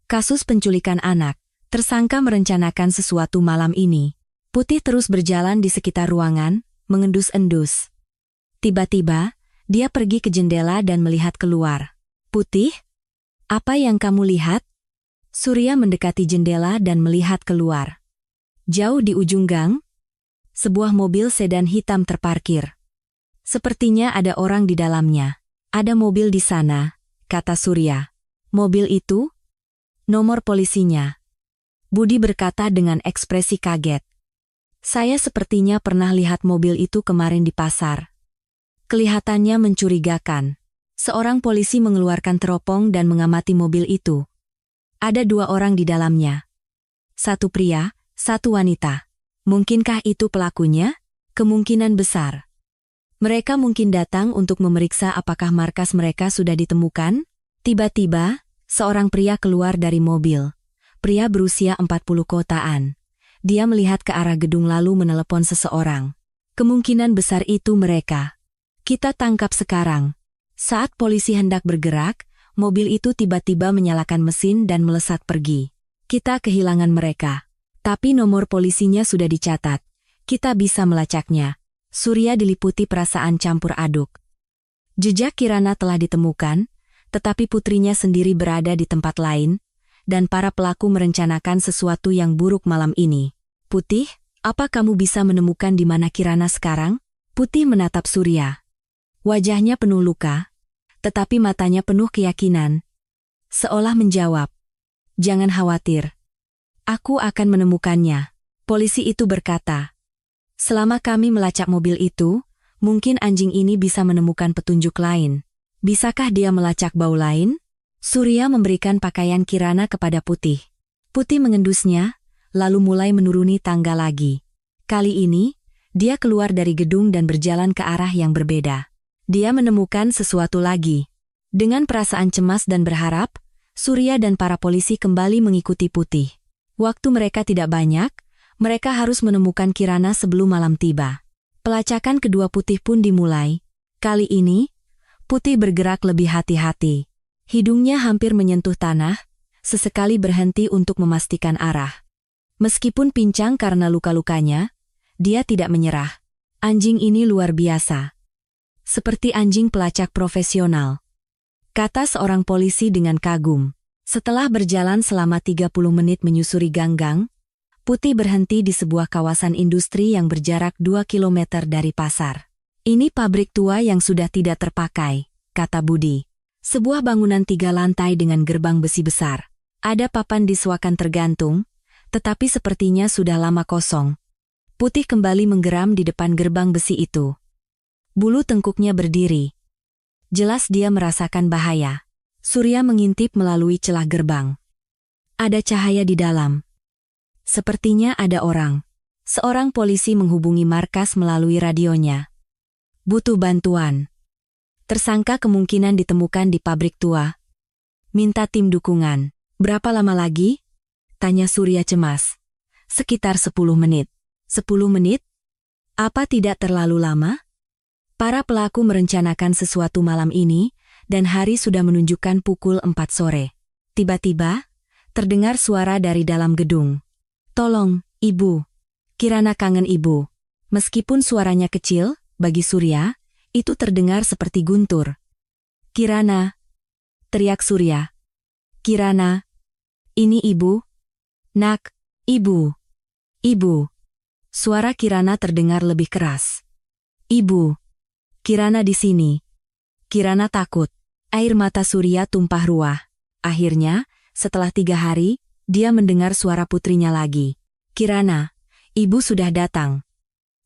Kasus penculikan anak. Tersangka merencanakan sesuatu malam ini. Putih terus berjalan di sekitar ruangan, mengendus-endus. Tiba-tiba, dia pergi ke jendela dan melihat keluar. Putih? Apa yang kamu lihat? Surya mendekati jendela dan melihat keluar. Jauh di ujung gang, sebuah mobil sedan hitam terparkir. Sepertinya ada orang di dalamnya. Ada mobil di sana, kata Surya. Mobil itu? Nomor polisinya. Budi berkata dengan ekspresi kaget. Saya sepertinya pernah lihat mobil itu kemarin di pasar. Kelihatannya mencurigakan. Seorang polisi mengeluarkan teropong dan mengamati mobil itu. Ada 2 orang di dalamnya. 1 pria, 1 wanita. Mungkinkah itu pelakunya? Kemungkinan besar. Mereka mungkin datang untuk memeriksa apakah markas mereka sudah ditemukan. Tiba-tiba, seorang pria keluar dari mobil. Pria berusia 40 kotaan. Dia melihat ke arah gedung lalu menelepon seseorang. Kemungkinan besar itu mereka. Kita tangkap sekarang. Saat polisi hendak bergerak, mobil itu tiba-tiba menyalakan mesin dan melesat pergi. Kita kehilangan mereka. Tapi nomor polisinya sudah dicatat. Kita bisa melacaknya. Surya diliputi perasaan campur aduk. Jejak Kirana telah ditemukan, tetapi putrinya sendiri berada di tempat lain, dan para pelaku merencanakan sesuatu yang buruk malam ini. Putih, apa kamu bisa menemukan di mana Kirana sekarang? Putih menatap Surya. Wajahnya penuh luka, tetapi matanya penuh keyakinan. Seolah menjawab, jangan khawatir. Aku akan menemukannya. Polisi itu berkata, selama kami melacak mobil itu, mungkin anjing ini bisa menemukan petunjuk lain. Bisakah dia melacak bau lain? Surya memberikan pakaian Kirana kepada Putih. Putih mengendusnya, lalu mulai menuruni tangga lagi. Kali ini, dia keluar dari gedung dan berjalan ke arah yang berbeda. Dia menemukan sesuatu lagi. Dengan perasaan cemas dan berharap, Surya dan para polisi kembali mengikuti Putih. Waktu mereka tidak banyak, mereka harus menemukan Kirana sebelum malam tiba. Pelacakan kedua Putih pun dimulai. Kali ini, Putih bergerak lebih hati-hati. Hidungnya hampir menyentuh tanah, sesekali berhenti untuk memastikan arah. Meskipun pincang karena luka-lukanya, dia tidak menyerah. Anjing ini luar biasa. Seperti anjing pelacak profesional, kata seorang polisi dengan kagum. Setelah berjalan selama 30 menit menyusuri gang-gang, Putih berhenti di sebuah kawasan industri yang berjarak 2 km dari pasar. Ini pabrik tua yang sudah tidak terpakai, kata Budi. Sebuah bangunan 3 lantai dengan gerbang besi besar. Ada papan disuakan tergantung, tetapi sepertinya sudah lama kosong. Putih kembali menggeram di depan gerbang besi itu. Bulu tengkuknya berdiri. Jelas dia merasakan bahaya. Surya mengintip melalui celah gerbang. Ada cahaya di dalam. Sepertinya ada orang. Seorang polisi menghubungi markas melalui radionya. Butuh bantuan. Tersangka kemungkinan ditemukan di pabrik tua. Minta tim dukungan. Berapa lama lagi? Tanya Surya cemas. Sekitar 10 menit. 10 menit? Apa tidak terlalu lama? Para pelaku merencanakan sesuatu malam ini, dan hari sudah menunjukkan pukul 4 sore. Tiba-tiba, terdengar suara dari dalam gedung. Tolong, Ibu. Kirana kangen Ibu. Meskipun suaranya kecil, bagi Surya, itu terdengar seperti guntur. Kirana, teriak Surya. Kirana, ini Ibu. Nak, Ibu. Ibu. Suara Kirana terdengar lebih keras. Ibu. Kirana di sini. Kirana takut. Air mata Surya tumpah ruah. Akhirnya, setelah 3 hari, dia mendengar suara putrinya lagi. Kirana, Ibu sudah datang.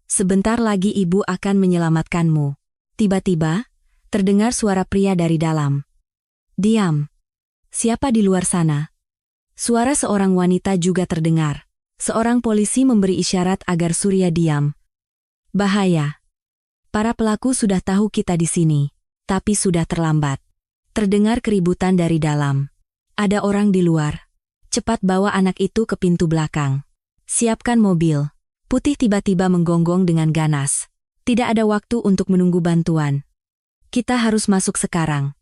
Sebentar lagi Ibu akan menyelamatkanmu. Tiba-tiba, terdengar suara pria dari dalam. Diam. Siapa di luar sana? Suara seorang wanita juga terdengar. Seorang polisi memberi isyarat agar Surya diam. Bahaya. Para pelaku sudah tahu kita di sini, tapi sudah terlambat. Terdengar keributan dari dalam. Ada orang di luar. Cepat bawa anak itu ke pintu belakang. Siapkan mobil. Putih tiba-tiba menggonggong dengan ganas. Tidak ada waktu untuk menunggu bantuan. Kita harus masuk sekarang.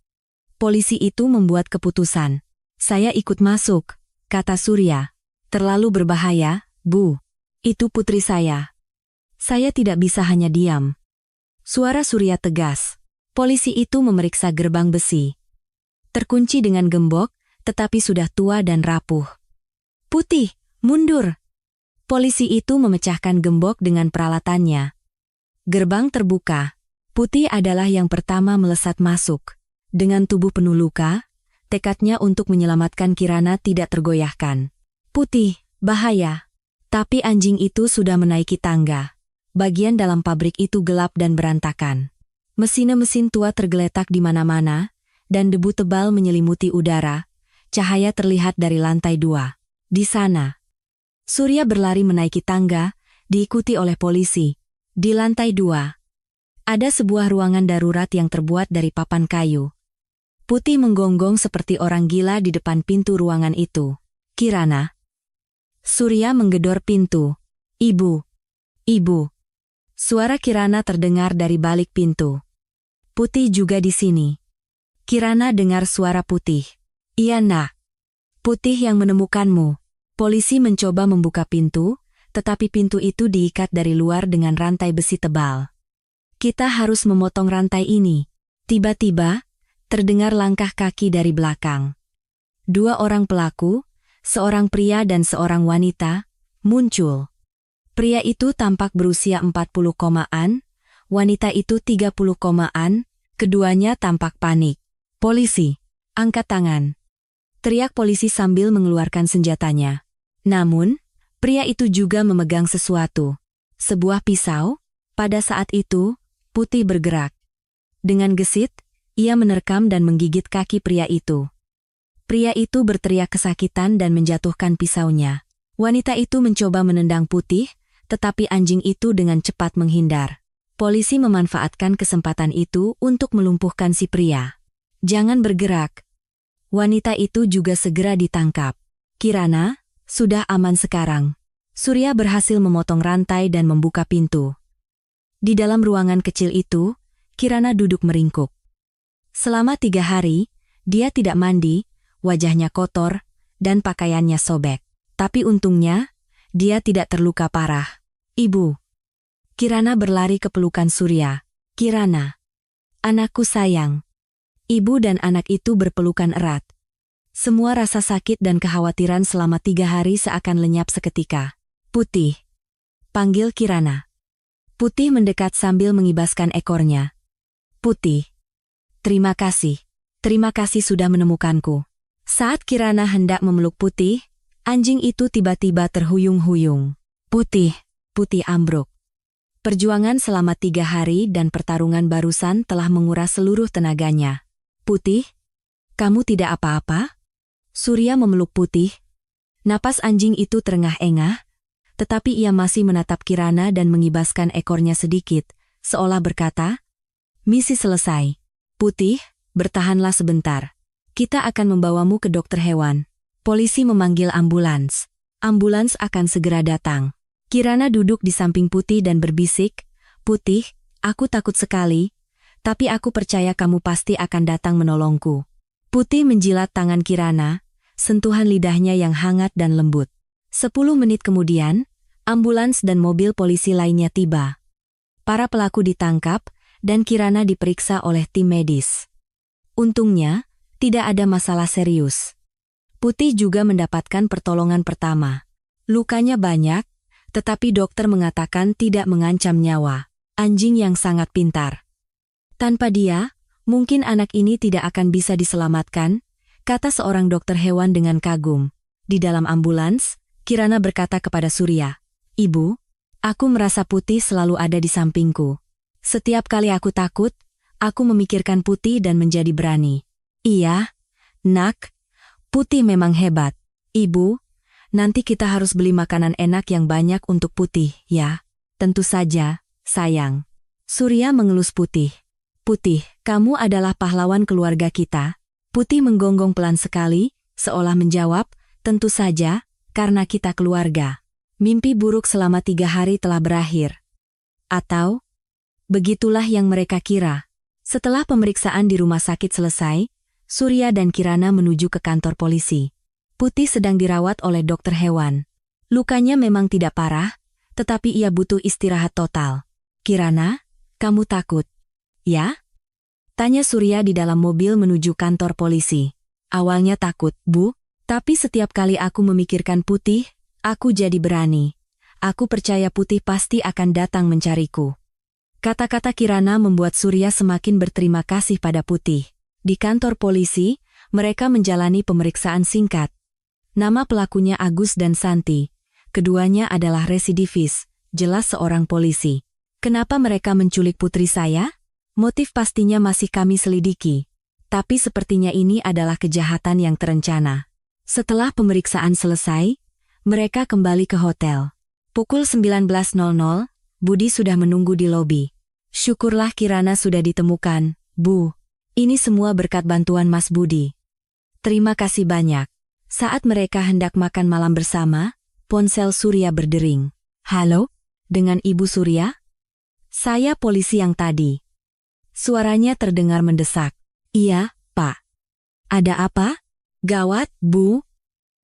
Polisi itu membuat keputusan. Saya ikut masuk, kata Surya. Terlalu berbahaya, Bu. Itu putri saya. Saya tidak bisa hanya diam. Suara Surya tegas. Polisi itu memeriksa gerbang besi. Terkunci dengan gembok, tetapi sudah tua dan rapuh. Putih, mundur. Polisi itu memecahkan gembok dengan peralatannya. Gerbang terbuka. Putih adalah yang pertama melesat masuk. Dengan tubuh penuh luka, tekadnya untuk menyelamatkan Kirana tidak tergoyahkan. Putih, bahaya. Tapi anjing itu sudah menaiki tangga. Bagian dalam pabrik itu gelap dan berantakan. Mesin-mesin tua tergeletak di mana-mana, dan debu tebal menyelimuti udara. Cahaya terlihat dari lantai 2. Di sana, Surya berlari menaiki tangga, diikuti oleh polisi. Di lantai 2. Ada sebuah ruangan darurat yang terbuat dari papan kayu. Putih menggonggong seperti orang gila di depan pintu ruangan itu. Kirana. Surya menggedor pintu. Ibu. Ibu. Suara Kirana terdengar dari balik pintu. Putih juga di sini. Kirana dengar suara Putih. Iya nak. Putih yang menemukanmu. Polisi mencoba membuka pintu, tetapi pintu itu diikat dari luar dengan rantai besi tebal. Kita harus memotong rantai ini. Tiba-tiba, terdengar langkah kaki dari belakang. 2 orang pelaku, seorang pria dan seorang wanita, muncul. Pria itu tampak berusia 40-an, wanita itu 30-an, keduanya tampak panik. Polisi, angkat tangan. Teriak polisi sambil mengeluarkan senjatanya. Namun, pria itu juga memegang sesuatu. Sebuah pisau. Pada saat itu, Putih bergerak. Dengan gesit, ia menerkam dan menggigit kaki pria itu. Pria itu berteriak kesakitan dan menjatuhkan pisaunya. Wanita itu mencoba menendang Putih, tetapi anjing itu dengan cepat menghindar. Polisi memanfaatkan kesempatan itu untuk melumpuhkan si pria. Jangan bergerak. Wanita itu juga segera ditangkap. Kirana, sudah aman sekarang. Surya berhasil memotong rantai dan membuka pintu. Di dalam ruangan kecil itu, Kirana duduk meringkuk. Selama 3 hari, dia tidak mandi, wajahnya kotor, dan pakaiannya sobek. Tapi untungnya, dia tidak terluka parah. Ibu. Kirana berlari ke pelukan Surya. Kirana. Anakku sayang. Ibu dan anak itu berpelukan erat. Semua rasa sakit dan kekhawatiran selama 3 hari seakan lenyap seketika. Putih. Panggil Kirana. Putih mendekat sambil mengibaskan ekornya. Putih. Terima kasih. Terima kasih sudah menemukanku. Saat Kirana hendak memeluk Putih, anjing itu tiba-tiba terhuyung-huyung. Putih. Putih ambruk. Perjuangan selama 3 hari dan pertarungan barusan telah menguras seluruh tenaganya. Putih, kamu tidak apa-apa? Surya memeluk Putih. Napas anjing itu terengah-engah, tetapi ia masih menatap Kirana dan mengibaskan ekornya sedikit, seolah berkata, misi selesai. Putih, bertahanlah sebentar. Kita akan membawamu ke dokter hewan. Polisi memanggil ambulans. Ambulans akan segera datang. Kirana duduk di samping Putih dan berbisik, Putih, aku takut sekali, tapi aku percaya kamu pasti akan datang menolongku. Putih menjilat tangan Kirana, sentuhan lidahnya yang hangat dan lembut. 10 menit kemudian, ambulans dan mobil polisi lainnya tiba. Para pelaku ditangkap, dan Kirana diperiksa oleh tim medis. Untungnya, tidak ada masalah serius. Putih juga mendapatkan pertolongan pertama. Lukanya banyak, tetapi dokter mengatakan tidak mengancam nyawa. Anjing yang sangat pintar. Tanpa dia, mungkin anak ini tidak akan bisa diselamatkan, kata seorang dokter hewan dengan kagum. Di dalam ambulans, Kirana berkata kepada Surya, Ibu, aku merasa Putih selalu ada di sampingku. Setiap kali aku takut, aku memikirkan Putih dan menjadi berani. Iya, nak, Putih memang hebat. Ibu, nanti kita harus beli makanan enak yang banyak untuk Putih, ya? Tentu saja, sayang. Surya mengelus Putih. Putih, kamu adalah pahlawan keluarga kita. Putih menggonggong pelan sekali, seolah menjawab, tentu saja, karena kita keluarga. Mimpi buruk selama 3 hari telah berakhir. Atau, begitulah yang mereka kira. Setelah pemeriksaan di rumah sakit selesai, Surya dan Kirana menuju ke kantor polisi. Putih sedang dirawat oleh dokter hewan. Lukanya memang tidak parah, tetapi ia butuh istirahat total. Kirana, kamu takut? Ya? Tanya Surya di dalam mobil menuju kantor polisi. Awalnya takut, Bu, tapi setiap kali aku memikirkan Putih, aku jadi berani. Aku percaya Putih pasti akan datang mencariku. Kata-kata Kirana membuat Surya semakin berterima kasih pada Putih. Di kantor polisi, mereka menjalani pemeriksaan singkat. Nama pelakunya Agus dan Santi. Keduanya adalah residivis, jelas seorang polisi. Kenapa mereka menculik putri saya? Motif pastinya masih kami selidiki. Tapi sepertinya ini adalah kejahatan yang terencana. Setelah pemeriksaan selesai, mereka kembali ke hotel. Pukul 19.00, Budi sudah menunggu di lobi. Syukurlah Kirana sudah ditemukan, Bu. Ini semua berkat bantuan Mas Budi. Terima kasih banyak. Saat mereka hendak makan malam bersama, ponsel Surya berdering. Halo? Dengan Ibu Surya? Saya polisi yang tadi. Suaranya terdengar mendesak. Iya, Pak. Ada apa? Gawat, Bu.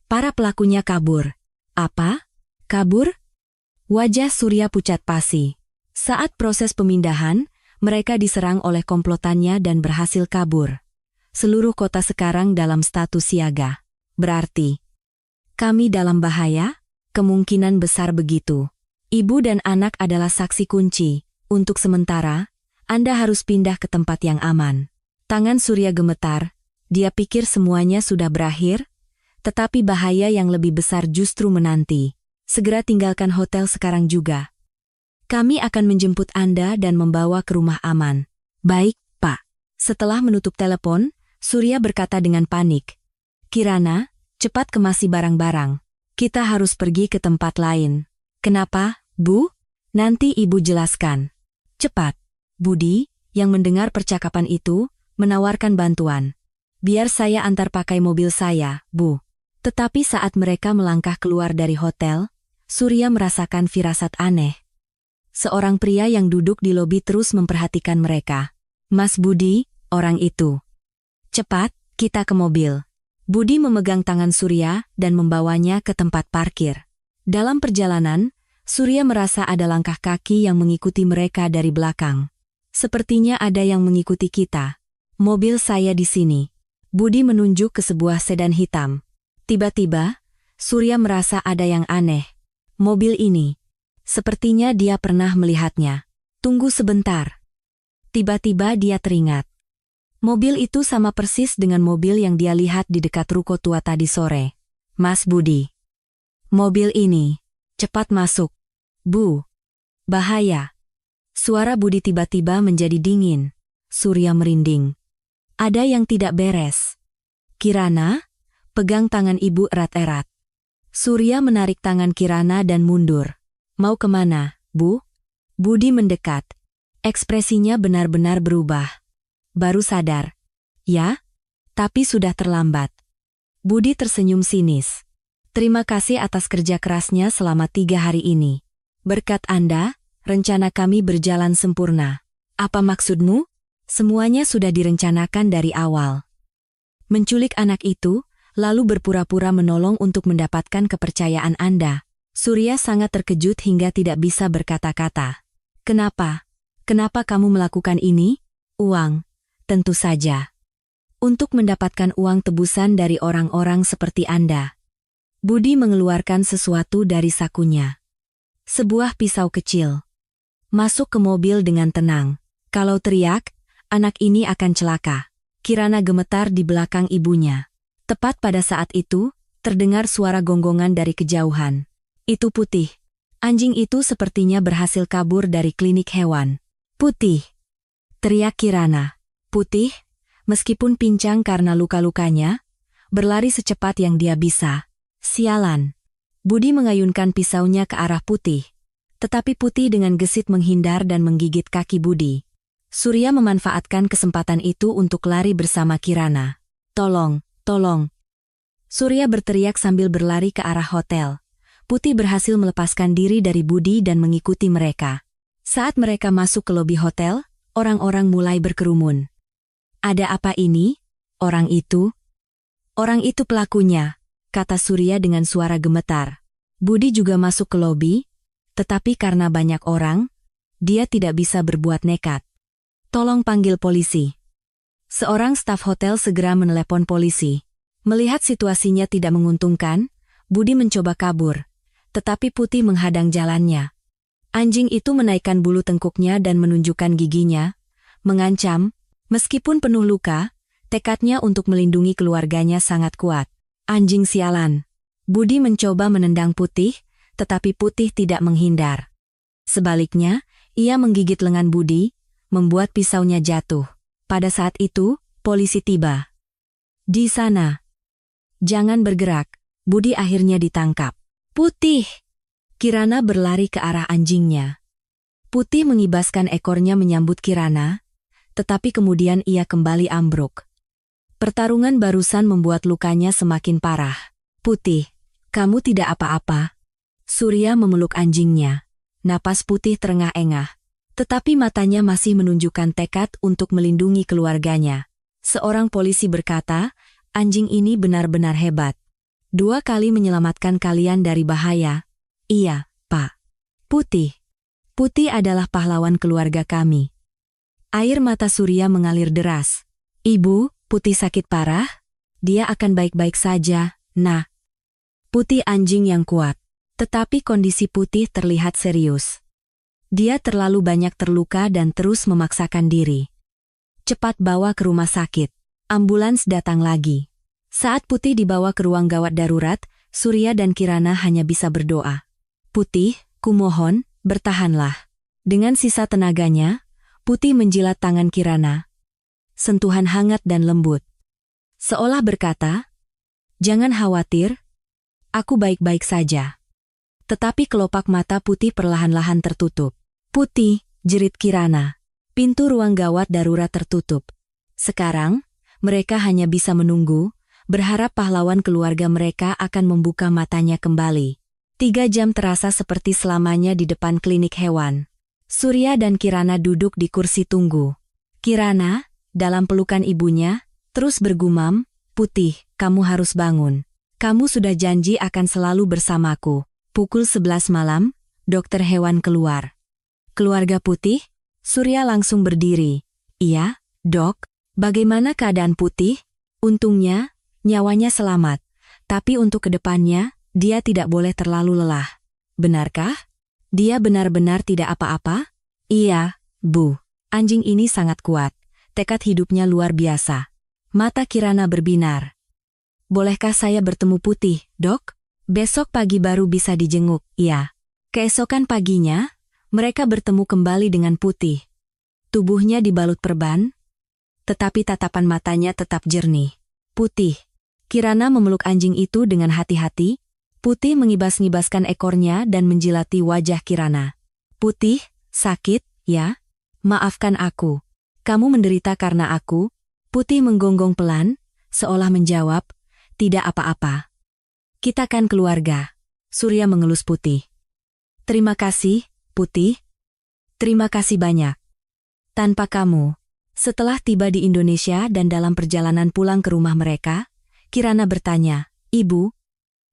Para pelakunya kabur. Apa? Kabur? Wajah Surya pucat pasi. Saat proses pemindahan, mereka diserang oleh komplotannya dan berhasil kabur. Seluruh kota sekarang dalam status siaga. Berarti, kami dalam bahaya? Kemungkinan besar begitu. Ibu dan anak adalah saksi kunci. Untuk sementara, Anda harus pindah ke tempat yang aman. Tangan Surya gemetar. Dia pikir semuanya sudah berakhir, tetapi bahaya yang lebih besar justru menanti. Segera tinggalkan hotel sekarang juga. Kami akan menjemput Anda dan membawa ke rumah aman. Baik, Pak. Setelah menutup telepon, Surya berkata dengan panik. Kirana, cepat kemasi barang-barang. Kita harus pergi ke tempat lain. Kenapa, Bu? Nanti Ibu jelaskan. Cepat. Budi, yang mendengar percakapan itu, menawarkan bantuan. Biar saya antar pakai mobil saya, Bu. Tetapi saat mereka melangkah keluar dari hotel, Surya merasakan firasat aneh. Seorang pria yang duduk di lobi terus memperhatikan mereka. Mas Budi, orang itu. Cepat, kita ke mobil. Budi memegang tangan Surya dan membawanya ke tempat parkir. Dalam perjalanan, Surya merasa ada langkah kaki yang mengikuti mereka dari belakang. Sepertinya ada yang mengikuti kita. Mobil saya di sini. Budi menunjuk ke sebuah sedan hitam. Tiba-tiba, Surya merasa ada yang aneh. Mobil ini. Sepertinya dia pernah melihatnya. Tunggu sebentar. Tiba-tiba dia teringat. Mobil itu sama persis dengan mobil yang dia lihat di dekat ruko tua tadi sore. Mas Budi. Mobil ini. Cepat masuk. Bu. Bahaya. Suara Budi tiba-tiba menjadi dingin. Surya merinding. Ada yang tidak beres. Kirana, pegang tangan ibu erat-erat. Surya menarik tangan Kirana dan mundur. Mau kemana, Bu? Budi mendekat. Ekspresinya benar-benar berubah. Baru sadar. Ya? Tapi sudah terlambat. Budi tersenyum sinis. Terima kasih atas kerja kerasnya selama 3 hari ini. Berkat Anda, rencana kami berjalan sempurna. Apa maksudmu? Semuanya sudah direncanakan dari awal. Menculik anak itu, lalu berpura-pura menolong untuk mendapatkan kepercayaan Anda. Surya sangat terkejut hingga tidak bisa berkata-kata. Kenapa? Kenapa kamu melakukan ini? Uang. Tentu saja. Untuk mendapatkan uang tebusan dari orang-orang seperti Anda. Budi mengeluarkan sesuatu dari sakunya. Sebuah pisau kecil. Masuk ke mobil dengan tenang. Kalau teriak, anak ini akan celaka. Kirana gemetar di belakang ibunya. Tepat pada saat itu, terdengar suara gonggongan dari kejauhan. Itu Putih. Anjing itu sepertinya berhasil kabur dari klinik hewan. Putih. Teriak Kirana. Putih, meskipun pincang karena luka-lukanya, berlari secepat yang dia bisa. Sialan. Budi mengayunkan pisaunya ke arah Putih. Tetapi Putih dengan gesit menghindar dan menggigit kaki Budi. Surya memanfaatkan kesempatan itu untuk lari bersama Kirana. Tolong, tolong. Surya berteriak sambil berlari ke arah hotel. Putih berhasil melepaskan diri dari Budi dan mengikuti mereka. Saat mereka masuk ke lobi hotel, orang-orang mulai berkerumun. Ada apa ini? Orang itu pelakunya, kata Surya dengan suara gemetar. Budi juga masuk ke lobi, tetapi karena banyak orang, dia tidak bisa berbuat nekat. Tolong panggil polisi. Seorang staf hotel segera menelepon polisi. Melihat situasinya tidak menguntungkan, Budi mencoba kabur, tetapi Putih menghadang jalannya. Anjing itu menaikkan bulu tengkuknya dan menunjukkan giginya, mengancam. Meskipun penuh luka, tekadnya untuk melindungi keluarganya sangat kuat. Anjing sialan. Budi mencoba menendang Putih, tetapi Putih tidak menghindar. Sebaliknya, ia menggigit lengan Budi, membuat pisaunya jatuh. Pada saat itu, polisi tiba. Di sana. Jangan bergerak. Budi akhirnya ditangkap. Putih! Kirana berlari ke arah anjingnya. Putih mengibaskan ekornya menyambut Kirana, tetapi kemudian ia kembali ambruk. Pertarungan barusan membuat lukanya semakin parah. Putih, kamu tidak apa-apa. Surya memeluk anjingnya. Napas Putih terengah-engah, tetapi matanya masih menunjukkan tekad untuk melindungi keluarganya. Seorang polisi berkata, anjing ini benar-benar hebat. 2 kali menyelamatkan kalian dari bahaya. Iya, Pak. Putih. Putih adalah pahlawan keluarga kami. Air mata Surya mengalir deras. Ibu, Putih sakit parah? Dia akan baik-baik saja, nah. Putih anjing yang kuat. Tetapi kondisi Putih terlihat serius. Dia terlalu banyak terluka dan terus memaksakan diri. Cepat bawa ke rumah sakit. Ambulans datang lagi. Saat Putih dibawa ke ruang gawat darurat, Surya dan Kirana hanya bisa berdoa. Putih, kumohon, bertahanlah. Dengan sisa tenaganya, Putih menjilat tangan Kirana. Sentuhan hangat dan lembut. Seolah berkata, jangan khawatir, aku baik-baik saja. Tetapi kelopak mata Putih perlahan-lahan tertutup. Putih, jerit Kirana. Pintu ruang gawat darurat tertutup. Sekarang, mereka hanya bisa menunggu, berharap pahlawan keluarga mereka akan membuka matanya kembali. 3 jam terasa seperti selamanya di depan klinik hewan. Surya dan Kirana duduk di kursi tunggu. Kirana, dalam pelukan ibunya, terus bergumam, Putih, kamu harus bangun. Kamu sudah janji akan selalu bersamaku. Pukul 11 malam, dokter hewan keluar. Keluarga Putih? Surya langsung berdiri. Iya, dok. Bagaimana keadaan Putih? Untungnya, nyawanya selamat. Tapi untuk kedepannya, dia tidak boleh terlalu lelah. Benarkah? Dia benar-benar tidak apa-apa? Iya, Bu. Anjing ini sangat kuat. Tekad hidupnya luar biasa. Mata Kirana berbinar. Bolehkah saya bertemu Putih, dok? Besok pagi baru bisa dijenguk, iya. Keesokan paginya, mereka bertemu kembali dengan Putih. Tubuhnya dibalut perban, tetapi tatapan matanya tetap jernih. Putih. Kirana memeluk anjing itu dengan hati-hati. Putih mengibas-ngibaskan ekornya dan menjilati wajah Kirana. Putih, sakit, ya? Maafkan aku. Kamu menderita karena aku? Putih menggonggong pelan, seolah menjawab, tidak apa-apa. Kita kan keluarga. Surya mengelus Putih. Terima kasih, Putih. Terima kasih banyak. Tanpa kamu. Setelah tiba di Indonesia dan dalam perjalanan pulang ke rumah mereka, Kirana bertanya, Ibu,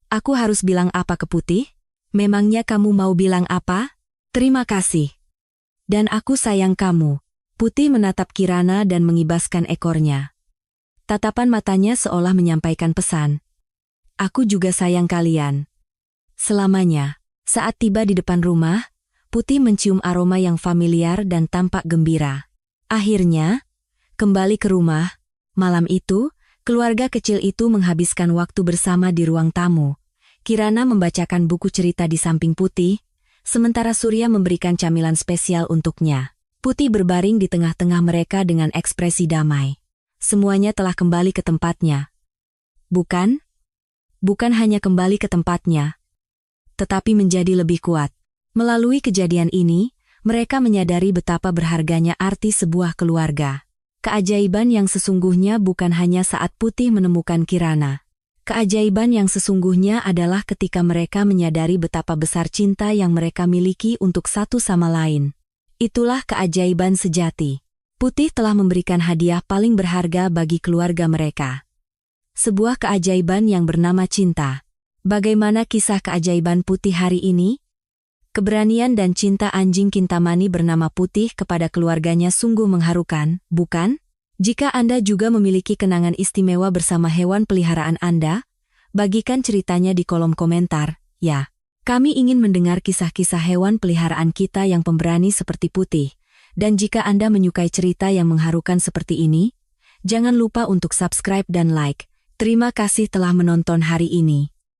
aku harus bilang apa ke Putih? Memangnya kamu mau bilang apa? Terima kasih. Dan aku sayang kamu. Putih menatap Kirana dan mengibaskan ekornya. Tatapan matanya seolah menyampaikan pesan. Aku juga sayang kalian. Selamanya. Saat tiba di depan rumah, Putih mencium aroma yang familiar dan tampak gembira. Akhirnya, kembali ke rumah. Malam itu, keluarga kecil itu menghabiskan waktu bersama di ruang tamu. Kirana membacakan buku cerita di samping Putih, sementara Surya memberikan camilan spesial untuknya. Putih berbaring di tengah-tengah mereka dengan ekspresi damai. Semuanya telah kembali ke tempatnya. Bukan? Bukan hanya kembali ke tempatnya, tetapi menjadi lebih kuat. Melalui kejadian ini, mereka menyadari betapa berharganya arti sebuah keluarga. Keajaiban yang sesungguhnya bukan hanya saat Putih menemukan Kirana. Keajaiban yang sesungguhnya adalah ketika mereka menyadari betapa besar cinta yang mereka miliki untuk satu sama lain. Itulah keajaiban sejati. Putih telah memberikan hadiah paling berharga bagi keluarga mereka. Sebuah keajaiban yang bernama cinta. Bagaimana kisah keajaiban Putih hari ini? Keberanian dan cinta anjing Kintamani bernama Putih kepada keluarganya sungguh mengharukan, bukan? Jika Anda juga memiliki kenangan istimewa bersama hewan peliharaan Anda, bagikan ceritanya di kolom komentar, ya. Kami ingin mendengar kisah-kisah hewan peliharaan kita yang pemberani seperti Putih. Dan jika Anda menyukai cerita yang mengharukan seperti ini, jangan lupa untuk subscribe dan like. Terima kasih telah menonton hari ini.